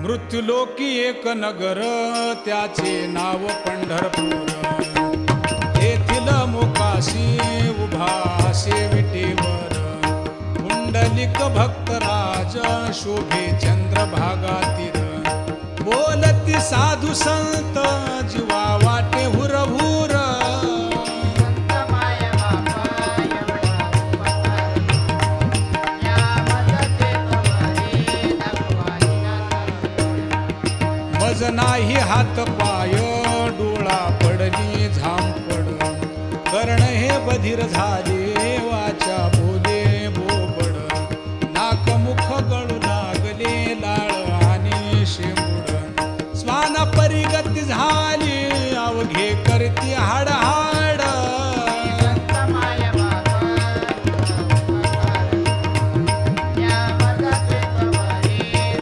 मृत्युलोकी एक नगर त्याचे नाव पंढरपूर. येथील मोकाशी उभा विटेवर पुंडलिक भक्तराज शोभे चंद्रभागा तीर. बोलती साधू संत जीवा वाटे हुरहुर. मज नाही हात पाय डोळा पडली झांपड. कर्ण हे बधीर झाले वाचा बोले बोबड. नाक मुख गळू लागले लाळ आणि शेंबुड. स्वाना परिगती झाली अवघे